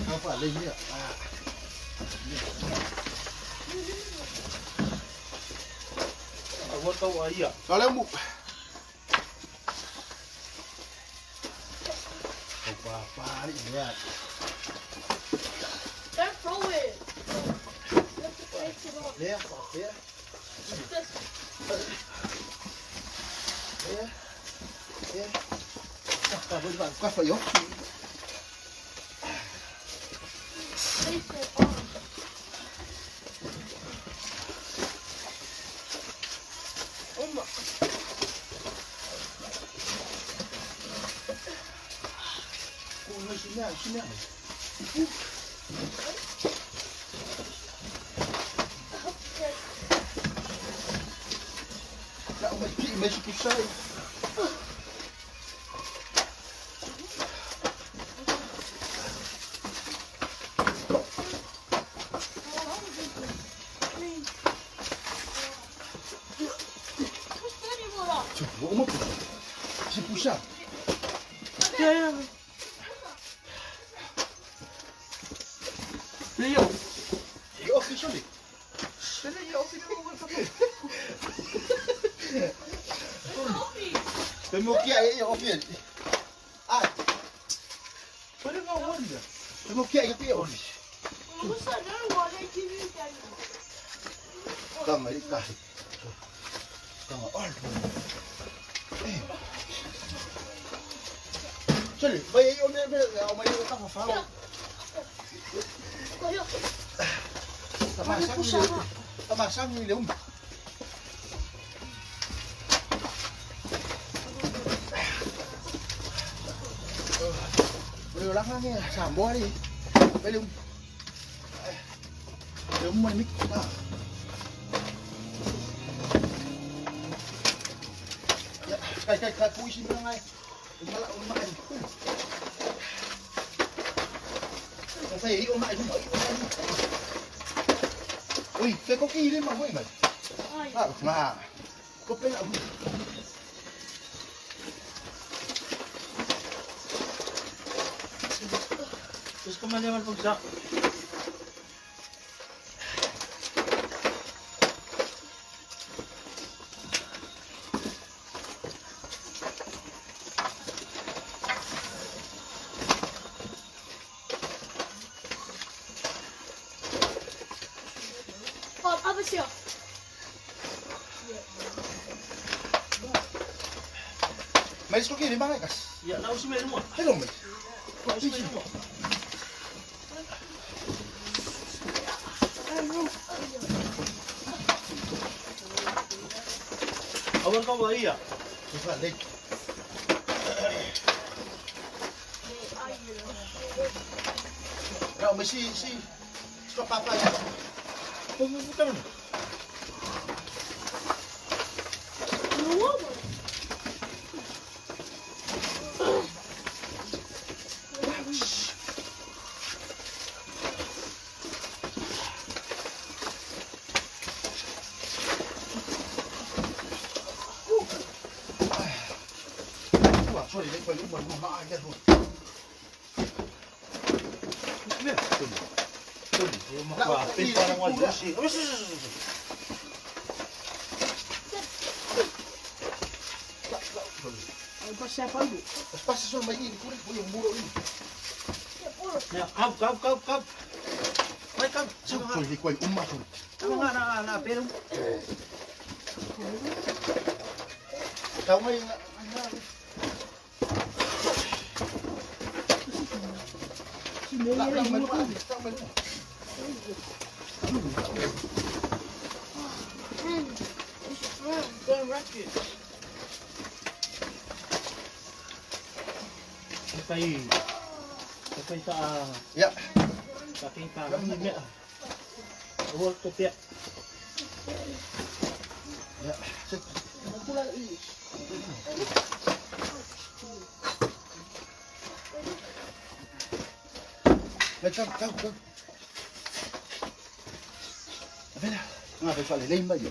Apa lagi ya? Awak tahu ayah. Kalau mu. Apa ni ya? Don't throw it. Ya, ya. Ya. Ya. Apa boleh buat? Kau apa yo? Sini. Tak masih pusai. Cuba umur si pusat. Ya. Leo. Jag official. Det är jag official. Det må jag är official. Ah. Vad det var wonder. Det må jag är official. Tama ika. Tama allt. Sorry, vad är jag med om jag tar på fan. Tama sang ni lum. Boleh ulang lagi ya, sambung ni. Belum. Belum mau mik. Ya, kai puisi mengai. Malah makan. Saya ini omak ini. Ui, cái có kỳ lên mà vậy mày. Mà. Có cái nào không? Terus kemana mal pagsa? Apa sih? Mày có kỳ lên bác này cả. Ya, lau si meron mo. Hello mày. Lau si meron mo. Awak kau bayi ya? Bukan dek. Kau mesti stop apa ya? Bukan. Sorry, dek, belum mau aja tu. Lihat. Makapit parang wala si. Siapa lu? Pas susul bayi ini kulit yang buruk ini. Ya, kap. Baik kap. Susul di kuai umat tu. Kamu na pero. Tahu mai Kapay sa ya. aking pamilya. Awal ko tiyak. Ya. Kau. Apa dah? Ngah phải phải lên bao giờ?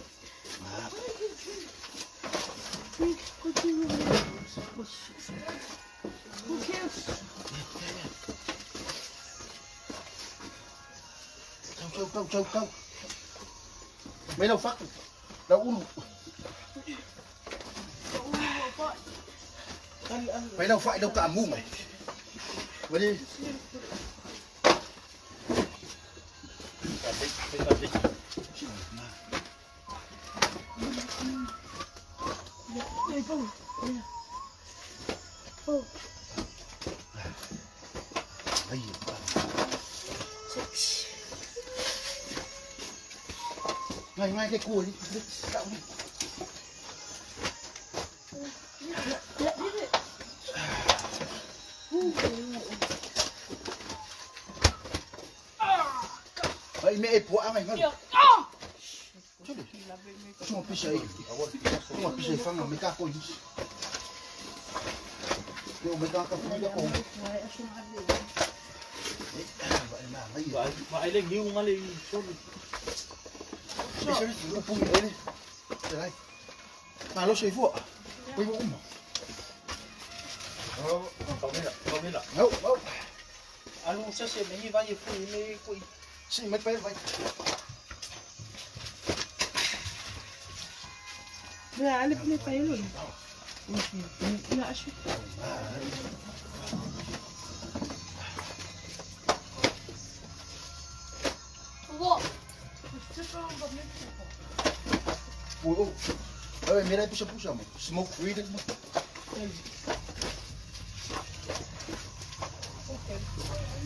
Who cares? Kau. Mấy đâu phát? Đâu uống. Mấy đâu phải đâu cả ngu mày. Vào đi. Đây. Ngay cái cua đi. Cạo đi. Vậy mẹ của mày ngon. Chết đi. Cuma pisai. Cuma pisai fang mereka kau ini. Yo mereka akan punya kau. Vậy lên nhiều ngon lên số. Pisai itu punya ini. Đây. Mà nó xây phụ. Quay bụng. Không biết là. Đâu. Anh sẽ xem mấy vai gì phụ mấy quỷ. Xin mấy bé vậy. لا على بني طيرون لا شو What? Ủa. Ơi mẹ đây push mà. Smoke weed mà.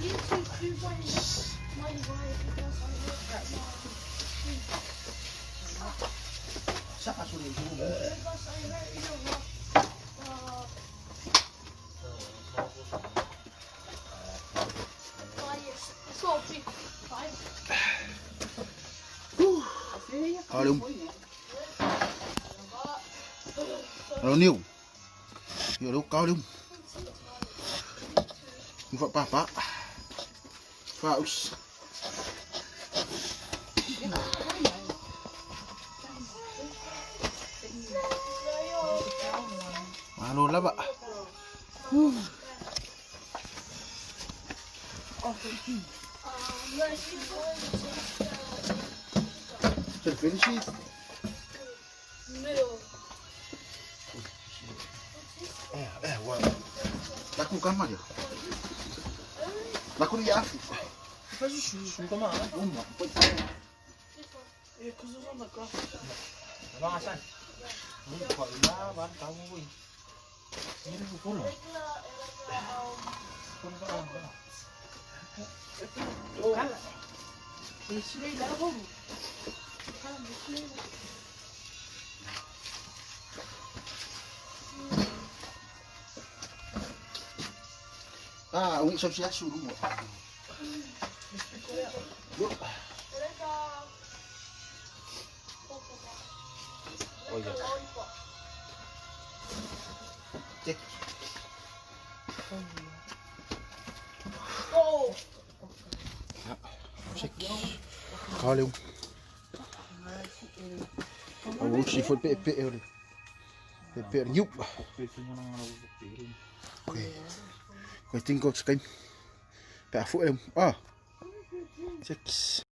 You two do my wife because I work at Sắp xuống đi. because I work in it's all big. Cao luôn. Nó nhiều. Hiểu đâu cao luôn. Vợ papa. Faust. Malo lắm ạ. Thật phiến chi. Middle. Wow. Laku kan mah dia. Laku dia. Sungguh mah. Yeah, because it's on the grass. Bang Hasan. Ni kau lah bang kamu wei. Ini pun lah. Pun bang. Kala. Yeşil لا هو. Kala yeşil. Ah, ui sao xé xuống luôn rồi. Oh ya. Cek. Oh. Cek. Cao luôn. Ủa xì phút bẹ rồi. Bẹ nhúc. Quay tin cô kênh. Bẹ phụ em. À. Cek.